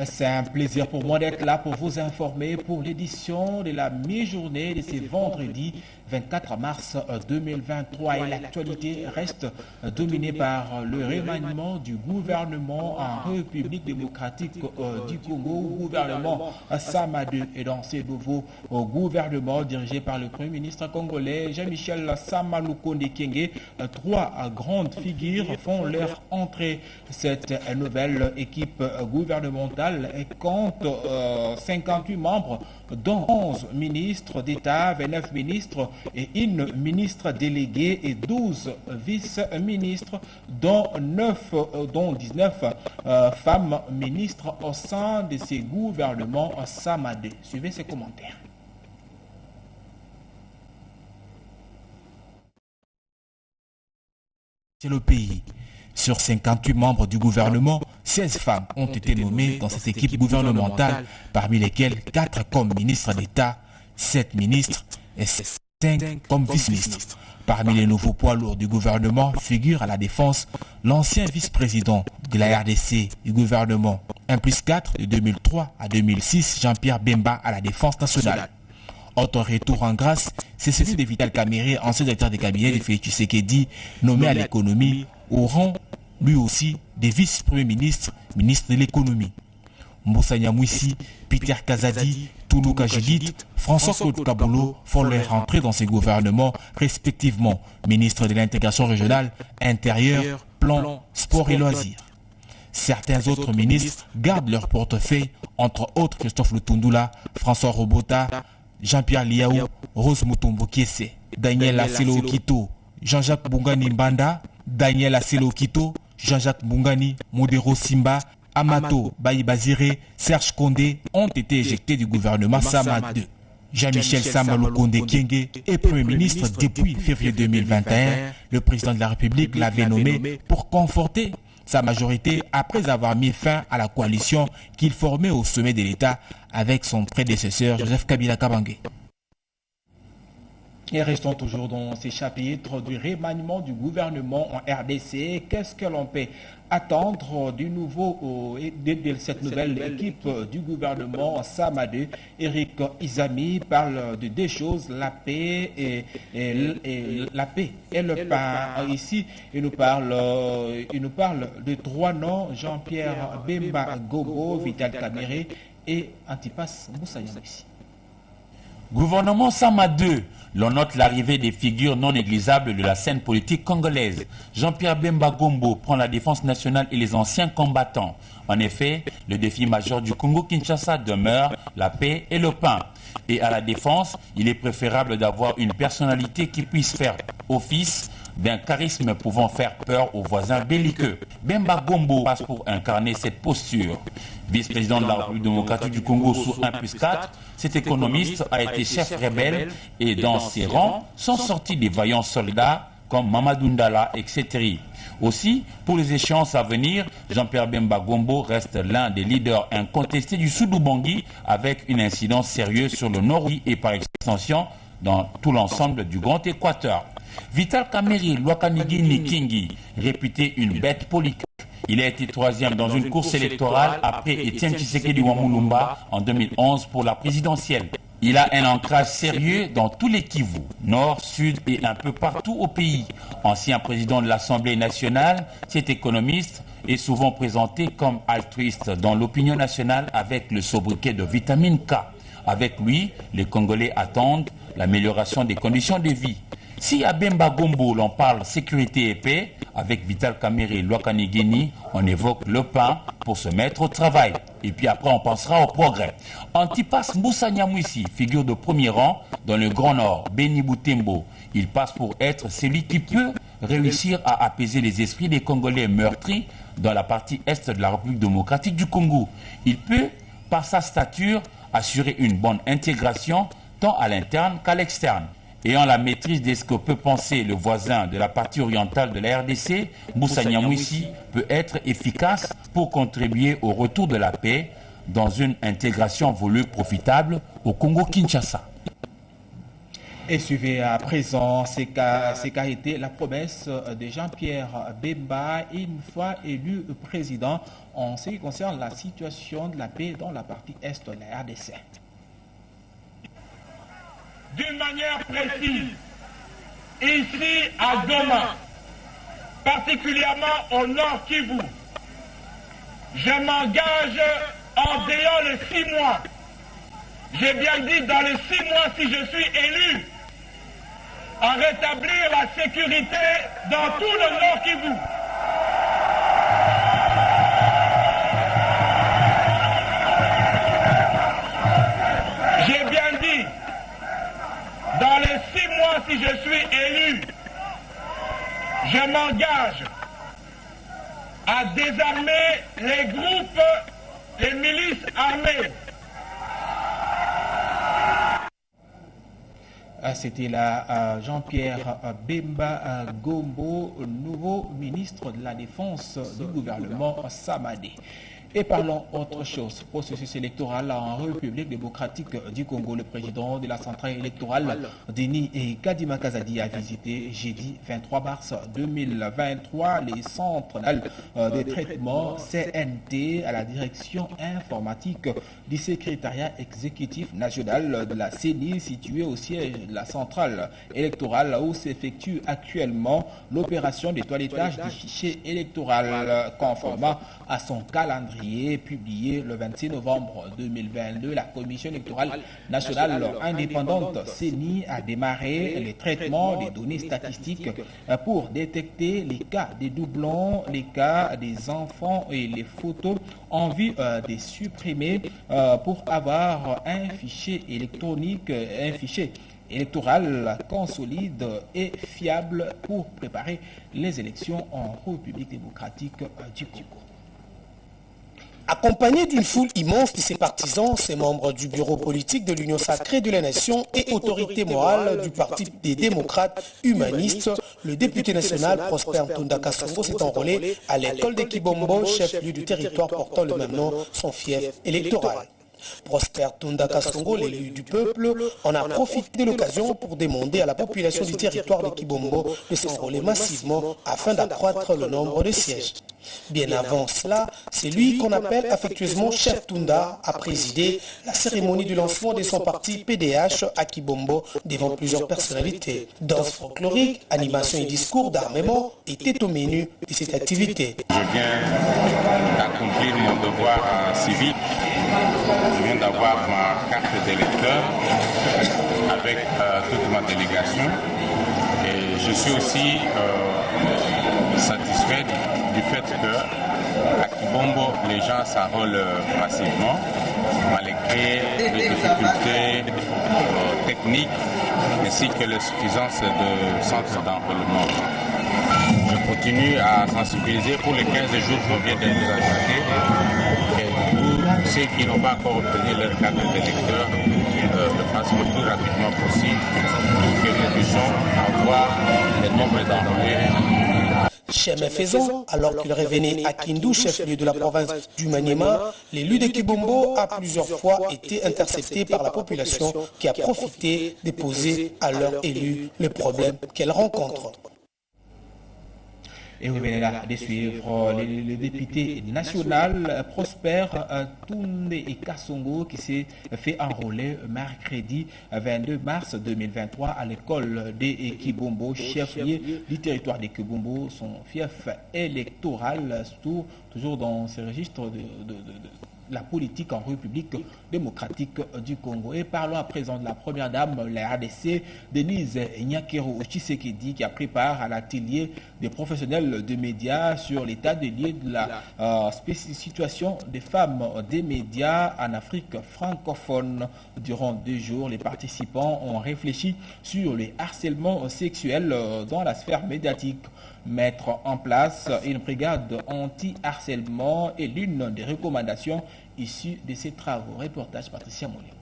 C'est un plaisir pour moi d'être là pour vous informer pour l'édition de la mi-journée de ce vendredi 24 mars 2023. Et l'actualité reste dominée par le remaniement du gouvernement en République démocratique du Congo, gouvernement Sama 2. Et dans ce nouveau gouvernement dirigé par le Premier ministre congolais Jean-Michel Sama Lukonde Kyenge, trois grandes figures font leur entrée. Cette nouvelle équipe gouvernementale compte 58 membres, dont 11 ministres d'État, 29 ministres et une ministre déléguée et 12 vice-ministres, dont 19 femmes ministres au sein de ces gouvernements Sama 2. Suivez ces commentaires. C'est le pays. Sur 58 membres du gouvernement, 16 femmes ont été nommées dans cette équipe gouvernementale, parmi lesquelles 4 comme ministres d'État, 7 ministres et 5 comme vice-ministres. Parmi les nouveaux poids lourds du gouvernement figure à la défense l'ancien vice-président de la RDC du gouvernement 1+4 de 2003 à 2006, Jean-Pierre Bemba à la défense nationale. Autre retour en grâce, c'est celui de Vital Kamerhe, ancien directeur de cabinet de Félix Tshisekedi, nommé à l'économie, au rang, lui aussi, des vice-premiers ministres, ministres de l'économie. Moussa Nyamwisi, Peter Kazadi, Toulouka Judith, François-Claude Kaboulo font leur entrée dans ces gouvernements, respectivement ministre de l'intégration régionale, intérieur, plan, sport et loisirs. Certains autres ministres gardent leur portefeuille, entre autres Christophe Lutundula, François Robota, Jean-Pierre Liaou, Rose Mutombo Kiese, Daniel Asselo Okito, Jean-Jacques Bungani Mbanda, Daniel Asselo Okito, Jean-Jacques Bungani, Modero Simba, Amato Baïbazire, Serge Condé ont été éjectés du gouvernement Sama 2. Jean-Michel Sama Lukonde Kyenge est Premier ministre depuis février 2021. Le président de la République l'avait nommé pour conforter sa majorité après avoir mis fin à la coalition qu'il formait au sommet de l'État avec son prédécesseur Joseph Kabila Kabange. Et restons toujours dans ces chapitres du remaniement du gouvernement en RDC. Qu'est-ce que l'on peut attendre du nouveau, de cette nouvelle équipe du gouvernement Sama 2? Eric Izami parle de deux choses, la paix et le pain. Ici, il nous parle de trois noms, Jean-Pierre Bemba Gogo, Vital Kamerhe et Antipas Moussa Nyamwisi. Gouvernement Sama 2, l'on note l'arrivée des figures non négligeables de la scène politique congolaise. Jean-Pierre Bemba Gombo prend la défense nationale et les anciens combattants. En effet, le défi majeur du Congo-Kinshasa demeure la paix et le pain. Et à la défense, il est préférable d'avoir une personnalité qui puisse faire office d'un charisme pouvant faire peur aux voisins belliqueux. Bemba Gombo passe pour incarner cette posture. Vice-président de la République démocratique du Congo sous 1+4, cet économiste a été chef rebelle et dans ses rangs sont sortis des vaillants soldats comme Mamadou Ndala, etc. Aussi, pour les échéances à venir, Jean-Pierre Bemba Gombo reste l'un des leaders incontestés du Sud-Ubangi avec une incidence sérieuse sur le Nord et par extension dans tout l'ensemble du Grand Équateur. Vital Kamerhe Lwakanigini Kingi, réputé une bête politique. Il a été troisième dans une course électorale après Étienne Tshisekedi Wamulumba en 2011 pour la présidentielle. Il a un ancrage sérieux dans tous les Kivu, nord, sud et un peu partout au pays. Ancien président de l'Assemblée nationale, cet économiste est souvent présenté comme altruiste dans l'opinion nationale avec le sobriquet de vitamine K. Avec lui, les Congolais attendent l'amélioration des conditions de vie. Si à Bemba Gombo l'on parle sécurité et paix, avec Vital Kamerhe Lwakanigini, on évoque le pain pour se mettre au travail. Et puis après on pensera au progrès. Antipas Moussa Nyamwisi, figure de premier rang dans le Grand Nord, Beni Butembo. Il passe pour être celui qui peut réussir à apaiser les esprits des Congolais meurtris dans la partie est de la République démocratique du Congo. Il peut, par sa stature, assurer une bonne intégration tant à l'interne qu'à l'externe. Ayant la maîtrise de ce que peut penser le voisin de la partie orientale de la RDC, Moussa Nyamwisi peut être efficace pour contribuer au retour de la paix dans une intégration voulue profitable au Congo-Kinshasa. Et suivez à présent ce qu'a été la promesse de Jean-Pierre Bemba, une fois élu président, en ce qui concerne la situation de la paix dans la partie est de la RDC. D'une manière précise, ici à Goma, particulièrement au Nord Kivu, je m'engage en dehors les 6 mois. J'ai bien dit dans les 6 mois, si je suis élu, à rétablir la sécurité dans tout le Nord Kivu. J'ai bien dit, dans les 6 mois, si je suis élu, je m'engage à désarmer les groupes, les milices armées. C'était là Jean-Pierre Bemba Gombo, nouveau ministre de la Défense du gouvernement Samadé. Et parlons autre chose. Processus électoral en République démocratique du Congo. Le président de la centrale électorale, Denis Kadima Kazadi, a visité jeudi 23 mars 2023 les centres de traitement CNT à la direction informatique du secrétariat exécutif national de la CENI, situé au siège de la centrale électorale où s'effectue actuellement l'opération de toilettage du fichier électoral conformément à son calendrier publié le 26 novembre 2022. La Commission électorale nationale indépendante CENI a démarré les traitements des données statistiques pour détecter les cas des doublons, les cas des enfants et les photos en vue de supprimer pour avoir un fichier électronique, un fichier électoral consolide et fiable pour préparer les élections en République démocratique du Congo. Accompagné d'une foule immense de ses partisans, ses membres du bureau politique de l'Union sacrée de la Nation et autorité morale du Parti des démocrates humanistes, le député national Prosper Ntunda Kasongo s'est enrôlé à l'école de Kibombo, chef-lieu du territoire portant le même nom, son fief électoral. Prosper Ntunda Kasongo, l'élu du peuple, en a profité de l'occasion pour demander à la population du territoire de Kibombo de s'enrôler massivement afin d'accroître le nombre de sièges. Bien avant cela, c'est lui qu'on appelle affectueusement Chef Tunda a présidé la cérémonie du lancement de son parti PDH à Kibombo devant plusieurs personnalités. Danse folklorique, animation et discours d'armement étaient au menu de cette activité. Je viens d'accomplir mon devoir civique. Je viens d'avoir ma carte d'électeur avec toute ma délégation. Et je suis aussi satisfait du fait que à Kibombo, les gens s'enrôlent massivement, malgré les difficultés techniques ainsi que l'insuffisance de centres d'enrôlement. Je continue à sensibiliser pour les 15 jours qu'on vient de nous acheter. Et tous ceux qui n'ont pas encore obtenu leur carte d'électeur le fassent le plus rapidement possible pour que nous puissions avoir le nombre d'enrôlés. Chemin faisant, alors qu'il revenait à Kindu, chef-lieu de la province du Maniema, l'élu de Kibombo a plusieurs fois été intercepté par la population qui a profité de poser à leur élu le problème qu'elle rencontre. Et vous venez là de suivre le député national Prosper Ntunda Kasongo qui s'est fait enrôler mercredi 22 mars 2023 à l'école de Kibombo, chef-lieu du territoire de Kibombo, son fief électoral, toujours dans ce registre de la politique en République démocratique du Congo. Et parlons à présent de la première dame de la RDC, Denise Nyakero Tshisekedi, qui a pris part à l'atelier des professionnels de médias sur l'état des lieux de la situation des femmes des médias en Afrique francophone. Durant 2 jours, les participants ont réfléchi sur le harcèlement sexuel dans la sphère médiatique. Mettre en place une brigade anti-harcèlement est l'une des recommandations issues de ces travaux. Reportage Patricia Moleko.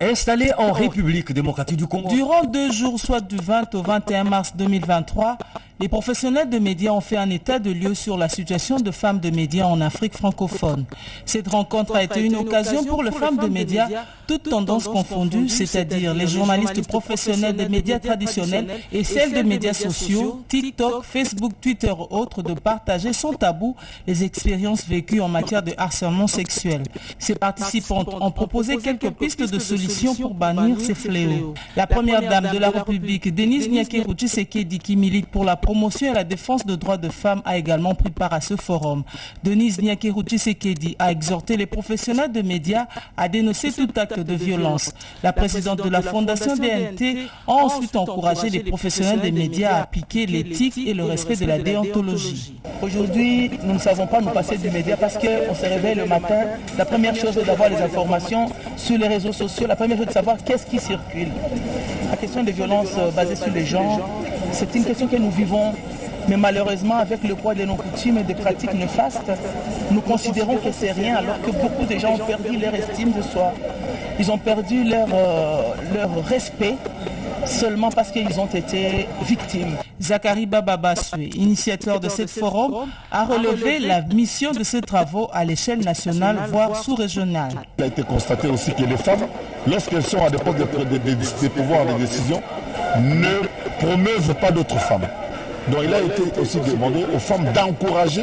Installé en République démocratique du Congo, durant 2 jours, soit du 20 au 21 mars 2023, Les professionnels de médias ont fait un état de lieu sur la situation de femmes de médias en Afrique francophone. Cette rencontre a été une occasion pour les femmes de médias, toutes tendances confondues, c'est-à-dire les journalistes professionnels des médias traditionnels et celles des médias sociaux, TikTok, Facebook, Twitter ou autres, de partager sans tabou les expériences vécues en matière de harcèlement sexuel. Ces participantes ont proposé quelques pistes de solutions pour bannir ces fléaux. La première dame de la République, Denise Nyakeru Tshisekedi, qui milite pour la promotion et la défense des droits de femmes, a également pris part à ce forum. Denise Nyakeru Tshisekedi a exhorté les professionnels de médias à dénoncer tout acte de violence. La présidente de la Fondation DNT a ensuite encouragé les professionnels des médias à appliquer l'éthique et le respect de la déontologie. Aujourd'hui, nous ne savons pas nous passer du média parce qu'on se réveille le matin. La première chose est d'avoir les informations sur les réseaux sociaux. La première chose est de savoir qu'est-ce qui circule. La question des violences basées sur les genres, c'est une question que nous vivons. Mais malheureusement, avec le poids de nos coutumes et des pratiques néfastes, nous considérons que c'est rien, alors que beaucoup de gens ont perdu leur estime de soi. Ils ont perdu leur respect seulement parce qu'ils ont été victimes. Zachary Bababaswe, initiateur de ce forum, a relevé la mission de ces travaux à l'échelle nationale, voire sous-régionale. Il a été constaté aussi que les femmes, lorsqu'elles sont à des postes de pouvoir de décision, ne promeuvent pas d'autres femmes. Donc il a été aussi demandé aux femmes d'encourager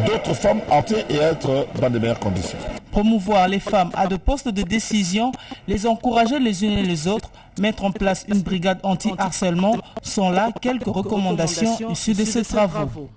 d'autres femmes à entrer et à être dans de meilleures conditions. Promouvoir les femmes à de postes de décision, les encourager les unes et les autres, mettre en place une brigade anti-harcèlement sont là quelques recommandations issues de ces travaux.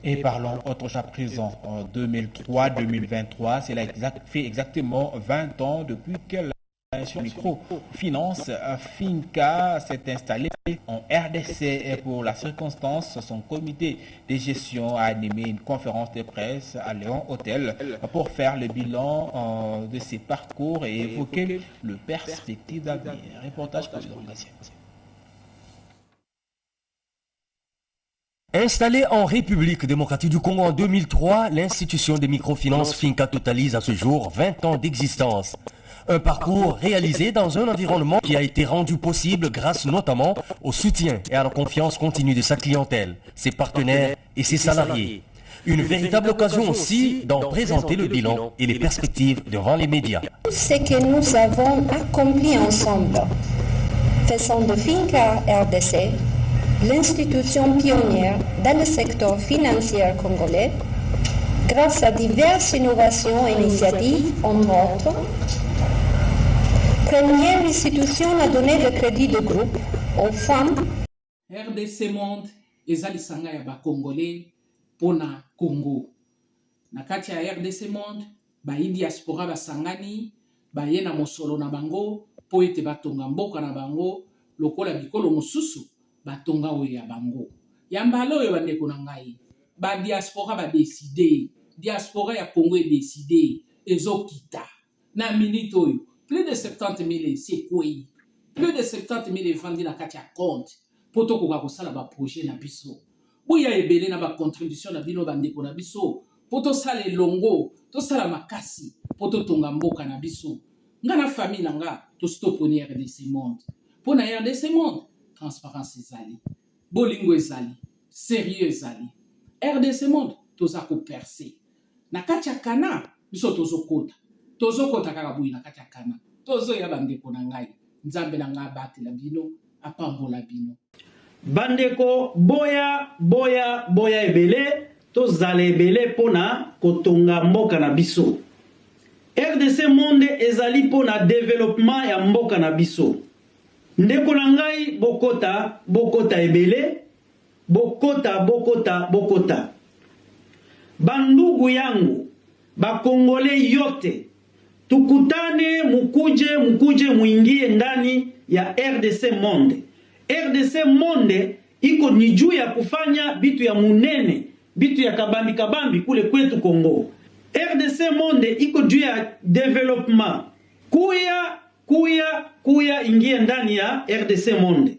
Et parlons autre chose à présent. En 2003-2023, cela fait exactement 20 ans depuis que la microfinance Finca s'est installée en RDC et pour la circonstance, son comité de gestion a animé une conférence de presse à Léon Hôtel pour faire le bilan de ses parcours et évoquer le perspective d'avenir. Reportage pour l'organisation. Installée en République démocratique du Congo en 2003, l'institution de microfinance Finca totalise à ce jour 20 ans d'existence. Un parcours réalisé dans un environnement qui a été rendu possible grâce notamment au soutien et à la confiance continue de sa clientèle, ses partenaires et ses salariés. Une véritable occasion aussi d'en présenter le bilan et les perspectives devant les médias. Ce que nous avons accompli ensemble, faisant de Finca RDC l'institution pionnière dans le secteur financier congolais, grâce à diverses innovations et initiatives, entre autres. Première institution à donner le crédit de groupe aux femmes. RDC Monde ezali sanga ya ba Congolais pona Congo. Na kati ya RDC Monde ba diaspora basangani ba yena mosolo na bango po ete batonga mboka na bango lokola bikolo mosusu batonga oyo ya bango. Yambala oyo bandeko na ngai ba diaspora ba décider, diaspora ya Congo est décidé ezokita na minute oyo. Plus de 70 000 c'est quoi? Plus de 70 000 vendus na kati ya compte. Poto koka kosala ba projet na biso. Boya ebele na ba contribution na bino bandeko na biso. Poto sala elongo, to sala makasi, poto tonga mboka na biso. Nga na famille na nga, to stoponi RDC Monde. Pona RDC Monde, transparence ezali. Bolingo ezali, sérieux ezali. RDC Monde, toza ko percer. Na kati ya kana, biso tozokota. Tozokota kaka boyi na kati ya kana. Tozo ya bandeko na ngai. Nzambe na nga batela bino, apambola bino. Bandeko boya ebele, tozala ebele pona kotonga mboka na biso. RDC Monde ezali pona développement ya mboka na biso. Ndeko na ngai bokota ebele, bokota. Bandugu yangu, bakongole yote, tukutane mukuje muingie ndani ya RDC Monde. RDC Monde iko ni juu ya kufanya bitu ya munene, bitu ya kabambi kule kwetu Kongo. RDC Monde iko juu ya development. Kuya ingie ndani ya RDC Monde.